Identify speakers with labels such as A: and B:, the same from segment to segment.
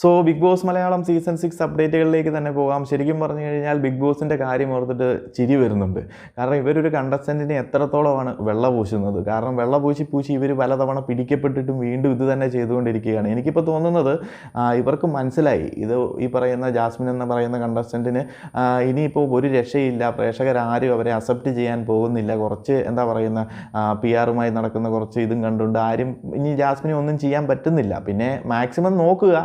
A: So Big Boss Malayalam season 6 അപ്ഡേറ്റുകളിലേക്ക് തന്നെ പോകാം. ശരിക്കും പറഞ്ഞു കഴിഞ്ഞാൽ ബിഗ് ബോസിൻ്റെ കാര്യം ഓർത്തിട്ട് ചിരി വരുന്നുണ്ട്. കാരണം ഇവരൊരു കണ്ടസ്റ്റൻറ്റിനെ എത്രത്തോളമാണ് വെള്ള പൂശുന്നത്. കാരണം വെള്ള പൂശി ഇവർ പലതവണ പിടിക്കപ്പെട്ടിട്ടും വീണ്ടും ഇത് തന്നെ ചെയ്തുകൊണ്ടിരിക്കുകയാണ്. എനിക്കിപ്പോൾ തോന്നുന്നത് ഇവർക്ക് മനസ്സിലായി ഇത് ഈ പറയുന്ന ജാസ്മിൻ എന്ന് പറയുന്ന കണ്ടസ്റ്റൻറ്റിന് ഇനിയിപ്പോൾ ഒരു രക്ഷയില്ല, പ്രേക്ഷകരാരും അവരെ അക്സെപ്റ്റ് ചെയ്യാൻ പോകുന്നില്ല. കുറച്ച് എന്താ പറയുന്ന PR നടക്കുന്ന കുറച്ച് ഇതും കണ്ടുകൊണ്ട് ആരും ഇനി ജാസ്മിന് ഒന്നും ചെയ്യാൻ പറ്റുന്നില്ല. പിന്നെ മാക്സിമം നോക്കുക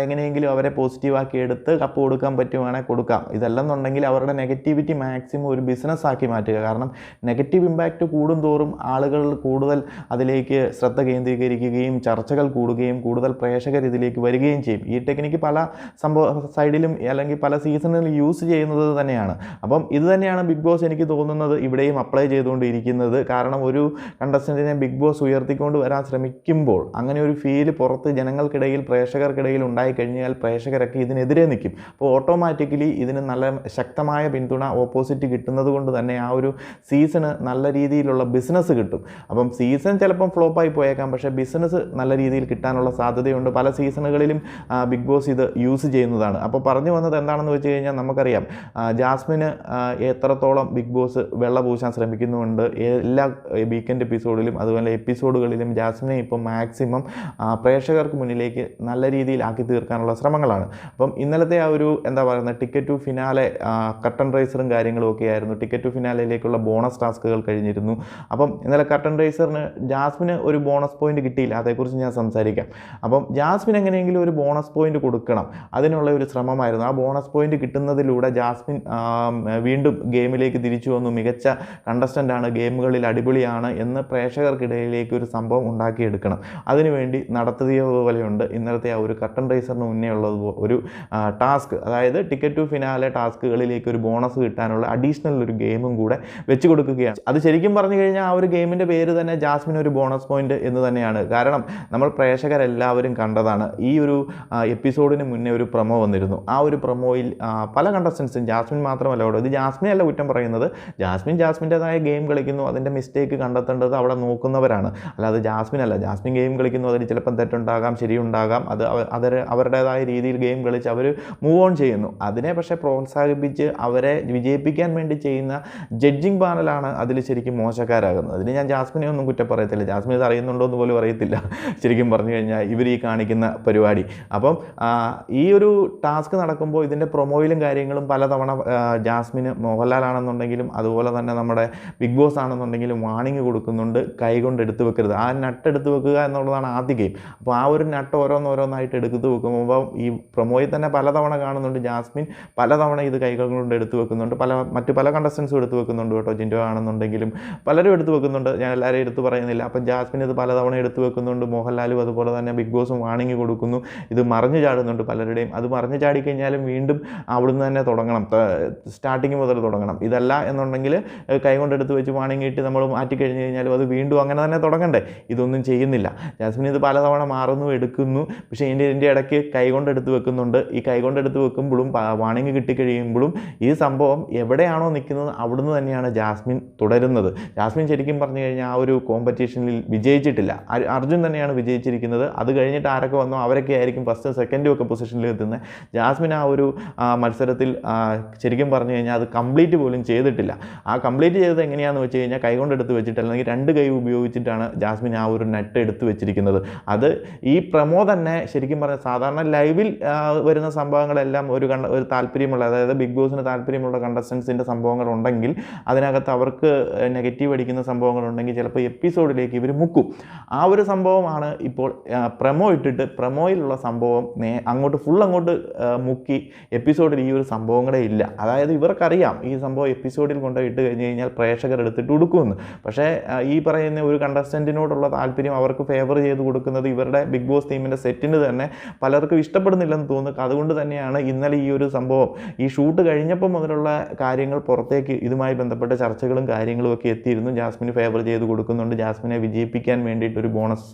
A: എങ്ങനെയെങ്കിലും അവരെ പോസിറ്റീവാക്കി എടുത്ത് കപ്പ് കൊടുക്കാൻ പറ്റുവാണെങ്കിൽ കൊടുക്കാം. ഇതല്ലെന്നുണ്ടെങ്കിൽ അവരുടെ നെഗറ്റിവിറ്റി മാക്സിമം ഒരു ബിസിനസ്സാക്കി മാറ്റുക. കാരണം നെഗറ്റീവ് ഇമ്പാക്റ്റ് കൂടുന്തോറും ആളുകൾ കൂടുതൽ അതിലേക്ക് ശ്രദ്ധ കേന്ദ്രീകരിക്കുകയും ചർച്ചകൾ കൂടുകയും കൂടുതൽ പ്രേക്ഷകർ ഇതിലേക്ക് വരികയും ചെയ്യും. ഈ ടെക്നിക്ക് പല സൈഡിലും അല്ലെങ്കിൽ പല സീസണിലും യൂസ് ചെയ്യുന്നത് തന്നെയാണ്. അപ്പം ഇത് തന്നെയാണ് ബിഗ് ബോസ് എനിക്ക് തോന്നുന്നത് ഇവിടെയും അപ്ലൈ ചെയ്തുകൊണ്ടിരിക്കുന്നത്. കാരണം ഒരു കണ്ടസ്റ്റൻറ്റിനെ ബിഗ് ബോസ് ഉയർത്തിക്കൊണ്ട് വരാൻ ശ്രമിക്കുമ്പോൾ അങ്ങനെ ഒരു ഫീല് പുറത്ത് ജനങ്ങൾക്കിടയിൽ പ്രേക്ഷകർക്കിടയിൽ ഉണ്ടായിക്കഴിഞ്ഞാൽ പ്രേക്ഷകരൊക്കെ ഇതിനെതിരെ നിൽക്കും. അപ്പോൾ ഓട്ടോമാറ്റിക്കലി ഇതിന് നല്ല ശക്തമായ പിന്തുണ ഓപ്പോസിറ്റ് കിട്ടുന്നത് കൊണ്ട് തന്നെ ആ ഒരു സീസണ് നല്ല രീതിയിലുള്ള ബിസിനസ് കിട്ടും. അപ്പം സീസൺ ചിലപ്പം ഫ്ലോപ്പായി പോയേക്കാം, പക്ഷേ ബിസിനസ് നല്ല രീതിയിൽ കിട്ടാനുള്ള സാധ്യതയുണ്ട്. പല സീസണുകളിലും ബിഗ് ബോസ് ഇത് യൂസ് ചെയ്യുന്നതാണ്. അപ്പോൾ പറഞ്ഞു വന്നത് എന്താണെന്ന് വെച്ച് കഴിഞ്ഞാൽ നമുക്കറിയാം ജാസ്മിന് എത്രത്തോളം ബിഗ് ബോസ് വെള്ള പൂശാൻ ശ്രമിക്കുന്നുണ്ട്. എല്ലാ വീക്കെൻഡ് എപ്പിസോഡിലും അതുപോലെ എപ്പിസോഡുകളിലും ജാസ്മിനെ ഇപ്പോൾ മാക്സിമം പ്രേക്ഷകർക്ക് മുന്നിലേക്ക് നല്ല രീതിയിൽ ആക്കി തീർക്കാനുള്ള ശ്രമങ്ങളാണ്. അപ്പം ഇന്നലത്തെ ആ ഒരു എന്താ പറയുന്നത് ടിക്കറ്റ് ടു ഫിനാലെ കർട്ടൻ റൈസറും കാര്യങ്ങളും ഒക്കെ ആയിരുന്നു. ടിക്കറ്റ് ടു ഫിനാലയിലേക്കുള്ള ബോണസ് ടാസ്കുകൾ കഴിഞ്ഞിരുന്നു. അപ്പം ഇന്നലെ കർട്ടൻ റൈസറിന് ജാസ്മിന് ഒരു ബോണസ് പോയിന്റ് കിട്ടിയില്ല, അതേക്കുറിച്ച് ഞാൻ സംസാരിക്കാം. അപ്പം ജാസ്മിൻ എങ്ങനെയെങ്കിലും ഒരു ബോണസ് പോയിന്റ് കൊടുക്കണം, അതിനുള്ള ഒരു ശ്രമമായിരുന്നു. ആ ബോണസ് പോയിന്റ് കിട്ടുന്നതിലൂടെ ജാസ്മിൻ വീണ്ടും ഗെയിമിലേക്ക് തിരിച്ചു വന്നു. മികച്ച കണ്ടസ്റ്റൻ്റാണ്, ഗെയിമുകളിൽ അടിപൊളിയാണ് എന്ന് പ്രേക്ഷകർക്കിടയിലേക്ക് ഒരു സംഭവം ഉണ്ടാക്കിയെടുക്കണം. അതിനുവേണ്ടി നടത്തിയതുപോലെയുണ്ട് ഇന്നലത്തെ ആ ഒരു കർട്ടൻ റൈസറിന് മുന്നേ ഉള്ളത് ഒരു ടാസ്ക്. അതായത് ടിക്കറ്റ് ടു ഫിനാലെ ടാസ്കുകളിലേക്ക് ഒരു ബോണസ് കിട്ടാനുള്ള അഡീഷണൽ ഒരു ഗെയിമും കൂടെ വെച്ച് കൊടുക്കുകയാണ്. അത് ശരിക്കും പറഞ്ഞു കഴിഞ്ഞാൽ ആ ഒരു ഗെയിമിൻ്റെ പേര് തന്നെ ജാസ്മിൻ ഒരു ബോണസ് പോയിന്റ് എന്ന് തന്നെയാണ്. കാരണം നമ്മൾ പ്രേക്ഷകരെല്ലാവരും കണ്ടതാണ്. ഈ ഒരു എപ്പിസോഡിന് മുന്നേ ഒരു പ്രൊമോ വന്നിരുന്നു. ആ ഒരു പ്രൊമോയിൽ പല കണ്ടസ്റ്റൻസും, ജാസ്മിൻ മാത്രമല്ല കേട്ടോ, ഇത് ജാസ്മിനെ അല്ല കുറ്റം പറയുന്നത്. ജാസ്മിൻ്റെതായ ഗെയിം കളിക്കുന്നു, അതിൻ്റെ മിസ്റ്റേക്ക് കണ്ടെത്തേണ്ടത് അവിടെ നോക്കുന്നവരാണ്, അല്ലാതെ ജാസ്മിൻ അല്ല. ജാസ്മിൻ ഗെയിം കളിക്കുന്നു, അതിന് ചിലപ്പം തെറ്റുണ്ടാകാം, ശരിയുണ്ടാകാം. അത് അവരുടേതായ രീതിയിൽ ഗെയിം കളിച്ച് അവർ മൂവ് ഓൺ ചെയ്യുന്നു. അതിനെ പക്ഷേ പ്രോത്സാഹിപ്പിച്ച് അവരെ വിജയിപ്പിക്കാൻ വേണ്ടി ചെയ്യുന്ന ജഡ്ജിങ് പാനലാണ് അതിൽ ശരിക്കും മോശക്കാരാകുന്നത്. അതിന് ഞാൻ ജാസ്മിനെ ഒന്നും കുറ്റം പറയത്തില്ല. ജാസ്മിൻ ഇത് അറിയുന്നുണ്ടോ എന്ന് പോലും അറിയത്തില്ല ശരിക്കും പറഞ്ഞു കഴിഞ്ഞാൽ ഇവർ ഈ കാണിക്കുന്ന പരിപാടി. അപ്പം ഈ ഒരു ടാസ്ക് നടക്കുമ്പോൾ ഇതിൻ്റെ പ്രൊമോയിലും കാര്യങ്ങളും പലതവണ ജാസ്മിന് മോഹൻലാലാണെന്നുണ്ടെങ്കിലും അതുപോലെ തന്നെ നമ്മുടെ ബിഗ് ബോസ് ആണെന്നുണ്ടെങ്കിലും വാണിംഗ് കൊടുക്കുന്നുണ്ട്, കൈകൊണ്ട് എടുത്തു വെക്കരുത്. ആ നട്ട് എടുത്ത് വെക്കുക എന്നുള്ളതാണ് ആദ്യ ഗെയിം. അപ്പോൾ ആ ഒരു നട്ട് ഓരോന്നായിട്ട് എടുത്ത് വെക്കുമ്പോൾ ഈ പ്രൊമോയിൽ തന്നെ പലതവണ കാണുന്നുണ്ട് ജാസ്മിൻ പലതവണ ഇത് കൈകൾ കൊണ്ട് എടുത്തു വെക്കുന്നുണ്ട്. മറ്റു പല കണ്ടസ്റ്റൻസും എടുത്തു വെക്കുന്നുണ്ട് കേട്ടോ. ജിൻഡോ ആണെന്നുണ്ടെങ്കിലും പലരും എടുത്തു വെക്കുന്നുണ്ട്, ഞാൻ എല്ലാവരെയും എടുത്ത് പറയുന്നില്ല. അപ്പം ജാസ്മിൻ ഇത് പലതവണ എടുത്തു വെക്കുന്നുണ്ട്. മോഹൻലാലും അതുപോലെ തന്നെ ബിഗ് ബോസും വാണിംഗ് കൊടുക്കുന്നു. ഇത് മറിഞ്ഞു ചാടുന്നുണ്ട് പലരുടെയും. അത് മറിഞ്ഞു ചാടിക്കഴിഞ്ഞാലും വീണ്ടും അവിടുന്ന് തന്നെ തുടങ്ങണം, സ്റ്റാർട്ടിങ് മുതൽ തുടങ്ങണം. ഇതല്ല എന്നുണ്ടെങ്കിൽ കൈകൊണ്ട് എടുത്ത് വെച്ച് വാണിംഗ് ഇട്ട് നമ്മൾ മാറ്റിക്കഴിഞ്ഞ് കഴിഞ്ഞാലും അത് വീണ്ടും അങ്ങനെ തന്നെ തുടങ്ങണ്ടേ. ഇതൊന്നും ചെയ്യുന്നില്ല ജാസ്മിൻ. ഇത് പലതവണ മാറുന്നു, എടുക്കുന്നു, പക്ഷേ ഇതിൻ്റെ ഇടയ്ക്ക് കൈകൊണ്ട് എടുത്ത് വെക്കുന്നുണ്ട്. ഈ കൈകൊണ്ട് എടുത്ത് വെക്കുമ്പോഴും വാണിംഗ് കിട്ടിക്കഴിയുമ്പോഴും ഈ സംഭവം എവിടെയാണോ നിൽക്കുന്നത് അവിടുന്ന് തന്നെയാണ് ജാസ്മിൻ തുടരുന്നത്. ജാസ്മിൻ ശരിക്കും പറഞ്ഞു കഴിഞ്ഞാൽ ആ ഒരു കോമ്പറ്റീഷനിൽ വിജയിച്ചിട്ടില്ല. അർജുൻ തന്നെയാണ് വിജയിച്ചിരിക്കുന്നത്. അത് കഴിഞ്ഞിട്ട് ആരൊക്കെ വന്നോ അവരൊക്കെ ആയിരിക്കും ഫസ്റ്റ് സെക്കൻഡും ഒക്കെ പൊസിഷനിൽ എത്തുന്നത്. ജാസ്മിൻ ആ ഒരു മത്സരത്തിൽ ശരിക്കും പറഞ്ഞു കഴിഞ്ഞാൽ അത് കംപ്ലീറ്റ് പോലും ചെയ്തിട്ടില്ല. ആ കംപ്ലീറ്റ് ചെയ്തത് എങ്ങനെയാണെന്ന് വെച്ച് കഴിഞ്ഞാൽ കൈകൊണ്ടെടുത്ത് വെച്ചിട്ടല്ല, അല്ലെങ്കിൽ രണ്ട് കൈ ഉപയോഗിച്ചിട്ടാണ് ജാസ്മിൻ ആ ഒരു നെറ്റ് എടുത്ത് വെച്ചിരിക്കുന്നത്. അത് ഈ പ്രമോ തന്നെ ശരിക്കും പറഞ്ഞാൽ സാധാരണ ലൈവിൽ വരുന്ന സംഭവങ്ങളെല്ലാം ഒരു താല്പര്യമുള്ള, അതായത് ബിഗ് ബോസിന് താല്പര്യമുള്ള കണ്ടസ്റ്റൻസിൻ്റെ സംഭവങ്ങൾ ഉണ്ടെങ്കിൽ അതിനകത്ത് അവർക്ക് നെഗറ്റീവ് അടിക്കുന്ന സംഭവങ്ങളുണ്ടെങ്കിൽ ചിലപ്പോൾ എപ്പിസോഡിലേക്ക് ഇവർ മുക്കും. ആ ഒരു സംഭവമാണ് ഇപ്പോൾ പ്രമോ ഇട്ടിട്ട് പ്രമോയിലുള്ള സംഭവം അങ്ങോട്ട് മുക്കി എപ്പിസോഡിൽ ഈ ഒരു സംഭവങ്ങളേ ഇല്ല. അതായത് ഇവർക്കറിയാം ഈ സംഭവം എപ്പിസോഡിൽ കൊണ്ടുപോയി ഇട്ട് കഴിഞ്ഞ് കഴിഞ്ഞാൽ പ്രേക്ഷകർ എടുത്തിട്ട് കൊടുക്കുമെന്ന്. പക്ഷേ ഈ പറയുന്ന ഒരു കണ്ടസ്റ്റൻറ്റിനോടുള്ള താല്പര്യം അവർക്ക് ഫേവർ ചെയ്ത് കൊടുക്കുന്നത് ഇവരുടെ ബിഗ് ബോസ് ടീമിൻ്റെ സെറ്റിന് തന്നെ പലർക്കും ഇഷ്ടപ്പെടുന്നില്ലെന്ന് തോന്നുന്നു. അതുകൊണ്ട് തന്നെയാണ് ഇന്നലെ ഈ ഒരു സംഭവം ഈ ഷൂട്ട് കഴിഞ്ഞപ്പോൾ മുതലുള്ള കാര്യങ്ങൾ പുറത്തേക്ക് ഇതുമായി ബന്ധപ്പെട്ട ചർച്ചകളും കാര്യങ്ങളും ഒക്കെ എത്തിയിരുന്നു. ജാസ്മിന് ഫേവർ ചെയ്ത് കൊടുക്കുന്നുണ്ട്, ജാസ്മിനെ വിജയിപ്പിക്കാൻ വേണ്ടിയിട്ടൊരു ബോണസ്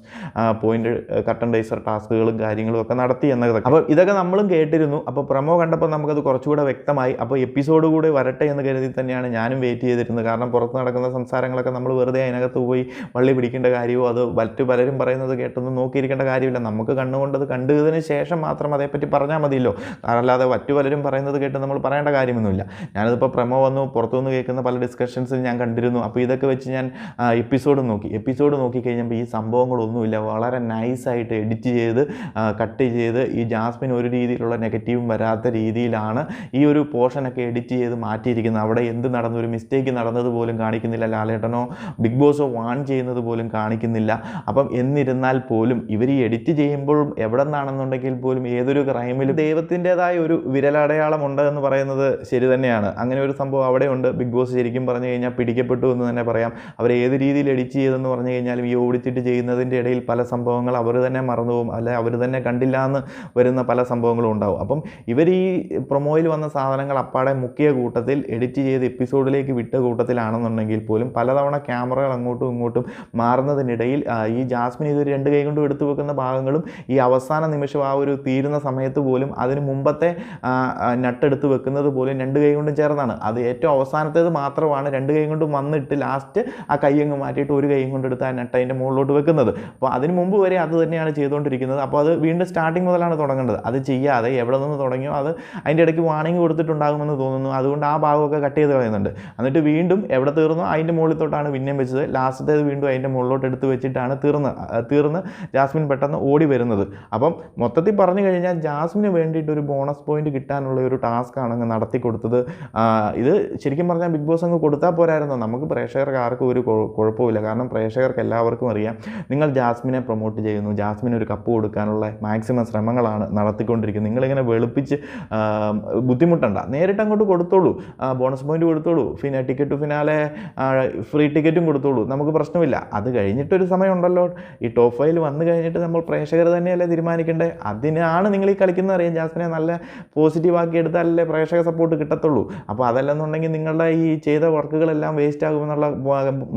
A: പോയിന്റ് കർട്ടൻ റൈസർ ടാസ്കുകളും കാര്യങ്ങളും ഒക്കെ നടത്തി എന്നതൊക്കെ. അപ്പോൾ ഇതൊക്കെ നമ്മളും കേട്ടിരുന്നു. അപ്പോൾ പ്രമോ കണ്ടപ്പോൾ നമുക്കത് കുറച്ചുകൂടെ വ്യക്തമായി. അപ്പോൾ എപ്പിസോഡ് കൂടെ വരട്ടെ എന്ന് കരുതി തന്നെയാണ് ഞാനും വെയിറ്റ് ചെയ്തിരുന്നത്. കാരണം പുറത്ത് നടക്കുന്ന സംസാരങ്ങളൊക്കെ നമ്മൾ വെറുതെ അതിനകത്ത് പോയി വള്ളി പിടിക്കേണ്ട കാര്യമോ അത് പലരും പറയുന്നത് കേട്ടൊന്നും നോക്കിയിരിക്കേണ്ട കാര്യമില്ല. നമുക്ക് കണ്ണുകൊണ്ടത് കണ്ടു ചെയ്തതിന് ശേഷം മാത്രം അതേപ്പറ്റി പറഞ്ഞാൽ മതിയല്ലോ. അല്ലാതെ മറ്റു പലരും പറയുന്നത് കേട്ട് നമ്മൾ പറയേണ്ട കാര്യമൊന്നുമില്ല. ഞാനിതിപ്പോൾ പ്രമോ വന്നു പുറത്തുനിന്ന് കേൾക്കുന്ന പല ഡിസ്കഷൻസിൽ ഞാൻ കണ്ടിരുന്നു. അപ്പോൾ ഇതൊക്കെ വെച്ച് ഞാൻ എപ്പിസോഡ് നോക്കിക്കഴിഞ്ഞപ്പോൾ ഈ സംഭവങ്ങളൊന്നുമില്ല. വളരെ നൈസായിട്ട് എഡിറ്റ് ചെയ്ത് കട്ട് ചെയ്ത് ഈ ജാസ്മിൻ ഒരു രീതിയിലുള്ള നെഗറ്റീവും വരാത്ത രീതിയിലാണ് ഈ ഒരു പോർഷനൊക്കെ എഡിറ്റ് ചെയ്ത് മാറ്റിയിരിക്കുന്നത്. അവിടെ എന്ത് നടന്നു, ഒരു മിസ്റ്റേക്ക് നടന്നത് പോലും കാണിക്കുന്നില്ല. ലാലേട്ടനോ ബിഗ് ബോസോ വാൺ ചെയ്യുന്നത് പോലും കാണിക്കുന്നില്ല. അപ്പം എന്നിരുന്നാൽ പോലും ഇവർ ഈ എഡിറ്റ് ചെയ്യുമ്പോഴും എവിടെ നിന്നാണെന്നുണ്ടെങ്കിൽ പോലും ഏതൊരു ക്രൈമിലും ദൈവത്തിൻ്റെതായ ഒരു വിരലടയാളം ഉണ്ട് എന്ന് പറയുന്നത് ശരി തന്നെയാണ്. അങ്ങനെ ഒരു സംഭവം അവിടെയുണ്ട്. ബിഗ് ബോസ് ശരിക്കും പറഞ്ഞു കഴിഞ്ഞാൽ പിടിക്കപ്പെട്ടു എന്ന് തന്നെ പറയാം. അവർ ഏത് രീതിയിൽ എഡിറ്റ് ചെയ്തെന്ന് പറഞ്ഞു കഴിഞ്ഞാലും ഈ ഓടിച്ചിട്ട് ചെയ്യുന്നതിൻ്റെ ഇടയിൽ പല സംഭവങ്ങൾ അവർ തന്നെ മറന്നുപോകും, അല്ലെ അവർ തന്നെ കണ്ടില്ല എന്ന് വരുന്ന പല സംഭവങ്ങളും ഉണ്ടാവും. അപ്പം ഇവർ ഈ പ്രൊമോയിൽ വന്ന സാധനങ്ങൾ അപ്പാടെ മുക്കിയ കൂട്ടത്തിൽ എഡിറ്റ് ചെയ്ത് എപ്പിസോഡിലേക്ക് വിട്ട കൂട്ടത്തിലാണെന്നുണ്ടെങ്കിൽ പോലും പലതവണ ക്യാമറകൾ അങ്ങോട്ടും ഇങ്ങോട്ടും മാറുന്നതിനിടയിൽ ഈ ജാസ്മിൻ ഇതൊരു 2 കൈ കൊണ്ട് എടുത്തു വെക്കുന്ന ഭാഗങ്ങളും ഈ അവസാന നിമിഷം ആ ഒരു തീരുന്ന സമയത്ത് പോലും അതിന് മുമ്പത്തെ നട്ടെടുത്ത് വെക്കുന്നത് പോലും 2 കൈ കൊണ്ടും ചേർന്നാണ്. അത് ഏറ്റവും അവസാനത്തേത് മാത്രമാണ് 2 കൈ കൊണ്ടും വന്നിട്ട് ലാസ്റ്റ് ആ കൈ അങ്ങ് മാറ്റിയിട്ട് ഒരു കൈ കൊണ്ടെടുത്ത് ആ നട്ട് അതിൻ്റെ മുകളിലോട്ട് വെക്കുന്നത്. അപ്പോൾ അതിന് മുമ്പ് വരെ അത് തന്നെയാണ് ചെയ്തുകൊണ്ടിരിക്കുന്നത്. അപ്പോൾ അത് വീണ്ടും സ്റ്റാർട്ടിങ് മുതലാണ് തുടങ്ങേണ്ടത്. അത് ചെയ്യാതെ എവിടെ നിന്ന് തുടങ്ങിയോ അത് അതിൻ്റെ ഇടയ്ക്ക് വാണിംഗ് കൊടുത്തിട്ടുണ്ടാകുമെന്ന് തോന്നുന്നു. അതുകൊണ്ട് ആ ഭാഗമൊക്കെ കട്ട് ചെയ്ത് കളയുന്നുണ്ട്. എന്നിട്ട് വീണ്ടും എവിടെ തീർന്നോ അതിൻ്റെ മുകളിൽ തൊട്ടാണ് പിന്നെയും വെച്ചത്. ലാസ്റ്റത്തേത് വീണ്ടും അതിൻ്റെ മുകളിലോട്ട് എടുത്ത് വെച്ചിട്ടാണ് തീർന്ന് ജാസ്മിൻ പെട്ടെന്ന് ഓടി വരുന്നത്. അപ്പം മൊത്തത്തിൽ പറഞ്ഞു കഴിഞ്ഞാൽ ജാസ്മിന് വേണ്ടിയിട്ട് ഒരു ബോണസ് പോയിന്റ് കിട്ടാനുള്ള ഒരു ടാസ്ക്കാണ് അങ്ങ് നടത്തി കൊടുത്തത്. ഇത് ശരിക്കും പറഞ്ഞാൽ ബിഗ് ബോസ് അങ്ങ് കൊടുത്താൽ പോരായിരുന്നോ? നമുക്ക് പ്രേക്ഷകർക്ക് ആർക്കും ഒരു കുഴപ്പമില്ല. കാരണം പ്രേക്ഷകർക്ക് എല്ലാവർക്കും അറിയാം നിങ്ങൾ ജാസ്മിനെ പ്രൊമോട്ട് ചെയ്യുന്നു, ജാസ്മിന് ഒരു കപ്പ് കൊടുക്കാനുള്ള മാക്സിമം ശ്രമങ്ങളാണ് നടത്തിക്കൊണ്ടിരിക്കുന്നത്. നിങ്ങളിങ്ങനെ വെളുപ്പിച്ച് ബുദ്ധിമുട്ടണ്ട, നേരിട്ട് അങ്ങോട്ട് കൊടുത്തോളൂ, ബോണസ് പോയിന്റ് കൊടുത്തോളൂ, ടിക്കറ്റ് ടു ഫിനാലെ ഫ്രീ ടിക്കറ്റും കൊടുത്തോളൂ, നമുക്ക് പ്രശ്നമില്ല. അത് കഴിഞ്ഞിട്ടൊരു സമയമുണ്ടല്ലോ, ഈ ടോപ്പ് 5 വന്നു കഴിഞ്ഞിട്ട് നമ്മൾ പ്രേക്ഷകർ തന്നെയല്ലേ തീരുമാനിക്കേണ്ടത്. അതിനാണ് നിങ്ങൾ ഈ കളിക്കുന്നത് അറിയാം. ജാസ്മിനെ നല്ല പോസിറ്റീവ് ആക്കി എടുത്താലല്ലേ പ്രേക്ഷക സപ്പോർട്ട് കിട്ടത്തുള്ളൂ. അപ്പോൾ അതല്ലെന്നുണ്ടെങ്കിൽ നിങ്ങളുടെ ഈ ചെയ്ത വർക്കുകളെല്ലാം വേസ്റ്റ് ആകുമെന്നുള്ള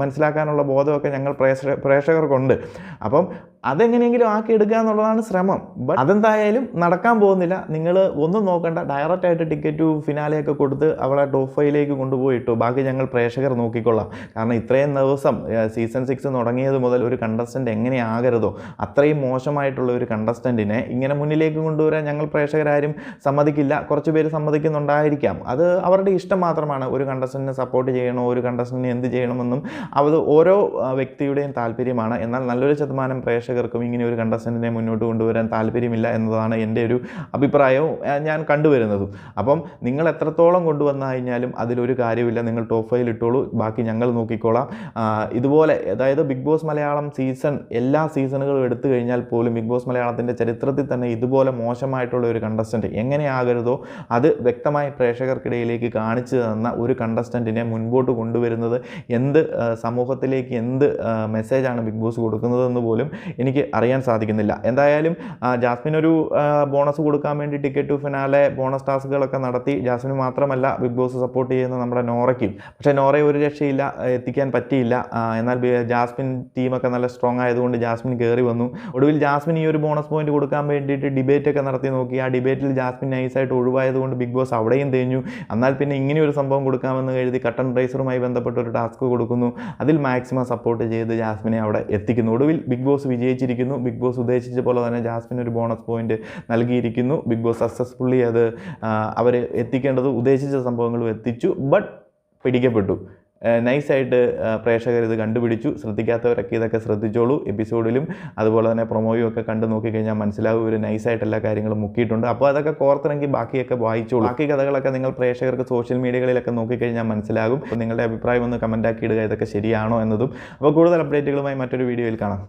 A: മനസ്സിലാക്കാനുള്ള ബോധമൊക്കെ ഞങ്ങൾ പ്രേക്ഷകർക്കുണ്ട്. അപ്പം അതെങ്ങനെയെങ്കിലും ആക്കി എടുക്കുക എന്നുള്ളതാണ് ശ്രമം. ബട്ട് അതെന്തായാലും നടക്കാൻ പോകുന്നില്ല. നിങ്ങൾ ഒന്നും നോക്കണ്ട, ഡയറക്റ്റായിട്ട് ടിക്കറ്റ് ടു ഫിനാലെയൊക്കെ കൊടുത്ത് അവളെ ടോപ്പ് 5ലേക്ക് കൊണ്ടുപോയിട്ടു. ബാക്കി ഞങ്ങൾ പ്രേക്ഷകർ നോക്കിക്കൊള്ളാം. കാരണം ഇത്രയും ദിവസം സീസൺ 6 തുടങ്ങിയത് മുതൽ ഒരു കണ്ടസ്റ്റൻ്റ് എങ്ങനെയാകരുതോ അത്രയും മോശമായിട്ടുള്ള ഒരു കണ്ടസ്റ്റൻറ്റിനെ ഇങ്ങനെ മുന്നിലേക്ക് കൊണ്ടുവരാൻ ഞങ്ങൾ പ്രേക്ഷകരാരും സമ്മതിക്കില്ല. കുറച്ച് പേര് സമ്മതിക്കുന്നുണ്ടായിരിക്കാം. അത് അവരുടെ ഇഷ്ടം മാത്രമാണ്. ഒരു കണ്ടസ്റ്റൻറ്റിനെ സപ്പോർട്ട് ചെയ്യണോ, ഒരു കണ്ടസ്റ്റൻറ്റിനെ എന്ത് ചെയ്യണമെന്നും അത് ഓരോ വ്യക്തിയുടെയും താല്പര്യമാണ്. എന്നാൽ നല്ലൊരു ശതമാനം പ്രേക്ഷകർക്കും ഇങ്ങനെ ഒരു കണ്ടസ്റ്റൻറ്റിനെ മുന്നോട്ട് കൊണ്ടുവരാൻ താല്പര്യമില്ല എന്നതാണ് എൻ്റെ ഒരു അഭിപ്രായവും ഞാൻ കണ്ടുവരുന്നതും. അപ്പം നിങ്ങൾ എത്രത്തോളം കൊണ്ടുവന്നു കഴിഞ്ഞാലും അതിലൊരു കാര്യമില്ല. നിങ്ങൾ ടോപ്പ് 5 ഇട്ടോളൂ, ബാക്കി ഞങ്ങൾ നോക്കിക്കോളാം. ഇതുപോലെ അതായത് ബിഗ് ബോസ് മലയാളം എല്ലാ സീസണുകളും എടുത്തു കഴിഞ്ഞാൽ പോലും ബിഗ് ബോസ് മലയാളത്തിൻ്റെ ചരിത്രത്തിൽ തന്നെ ഇതുപോലെ മോശമായിട്ടുള്ള ഒരു കണ്ടസ്റ്റൻറ്റ് എങ്ങനെയാകരുതോ അത് വ്യക്തമായി പ്രേക്ഷകർക്കിടയിലേക്ക് കാണിച്ചു തന്ന ഒരു കണ്ടസ്റ്റൻറ്റിനെ മുൻപോട്ട് കൊണ്ടുവരുന്നത് എന്ത് സമൂഹത്തിലേക്ക് എന്ത് മെസ്സേജാണ് ബിഗ് ബോസ് കൊടുക്കുന്നതെന്ന് പോലും എനിക്ക് അറിയാൻ സാധിക്കുന്നില്ല. എന്തായാലും ജാസ്മിനൊരു ബോണസ് കൊടുക്കാൻ വേണ്ടി ടിക്കറ്റ് ടു ഫിനാലെ ബോണസ് ടാസ്കുകളൊക്കെ നടത്തി. ജാസ്മിന് മാത്രമല്ല ബിഗ് ബോസ് സപ്പോർട്ട് ചെയ്യുന്ന നമ്മുടെ നോറയ്ക്കും. പക്ഷേ നോറയെ ഒരു രക്ഷയില്ല, എത്തിക്കാൻ പറ്റിയില്ല. എന്നാൽ ജാസ്മിൻ ടീമൊക്കെ നല്ല സ്ട്രോങ് ആയതുകൊണ്ട് ജാസ്മിൻ കയറി വന്നു. ഒടുവിൽ ജാസ്മിൻ ഈ ഒരു ബോണസ് പോയിന്റ് കൊടുക്കാൻ വേണ്ടിയിട്ട് ഡിബേറ്റൊക്കെ നടത്തി നോക്കി. ആ ഡിബേറ്റിൽ ജാസ്മിൻ നൈസായിട്ട് ഒഴിവായതുകൊണ്ട് ബിഗ് ബോസ് അവിടെയും തേഞ്ഞു. എന്നാൽ പിന്നെ ഇങ്ങനെ ഒരു സംഭവം കൊടുക്കാമെന്ന് കരുതി കട്ടൺ റൈസറുമായി ബന്ധപ്പെട്ട ഒരു ടാസ്ക് കൊടുക്കുന്നു. അതിൽ മാക്സിമം സപ്പോർട്ട് ചെയ്ത് ജാസ്മിനെ അവിടെ എത്തിക്കുന്നു. ഒടുവിൽ ബിഗ് ബോസ് വിജയിച്ചിരിക്കുന്നു. ബിഗ് ബോസ് ഉദ്ദേശിച്ച പോലെ തന്നെ ജാസ്മിന് ഒരു ബോണസ് പോയിന്റ് നൽകിയിരിക്കുന്നു. ബിഗ് ബോസ് സക്സസ്ഫുള്ളി അത് അവർ എത്തിക്കേണ്ടത് ഉദ്ദേശിച്ച സംഭവങ്ങളും എത്തിച്ചു. ബട്ട് പിടിക്കപ്പെട്ടു. നൈസായിട്ട് പ്രേക്ഷകർ ഇത് കണ്ടുപിടിച്ചു. ശ്രദ്ധിക്കാത്തവരൊക്കെ ഇതൊക്കെ ശ്രദ്ധിച്ചോളൂ. എപ്പിസോഡിലും അതുപോലെ തന്നെ പ്രൊമോയും ഒക്കെ കണ്ടു നോക്കിക്കഴിഞ്ഞാൽ മനസ്സിലാവും ഇവർ നൈസായിട്ട് എല്ലാ കാര്യങ്ങളും മുക്കിയിട്ടുണ്ട്. അപ്പോൾ അതൊക്കെ കോർത്തിറങ്ങി ബാക്കിയൊക്കെ വായിച്ചോളൂ. ബാക്കി കഥകളൊക്കെ നിങ്ങൾ പ്രേക്ഷകർക്ക് സോഷ്യൽ മീഡിയകളിലൊക്കെ നോക്കിക്കഴിഞ്ഞാൽ മനസ്സിലാകും. അപ്പോൾ നിങ്ങളുടെ അഭിപ്രായം ഒന്ന് കമൻറ്റാക്കി ഇടുക, ഇതൊക്കെ ശരിയാണോ എന്നതും. അപ്പോൾ കൂടുതൽ അപ്ഡേറ്റുകളുമായി മറ്റൊരു വീഡിയോയിൽ കാണാം.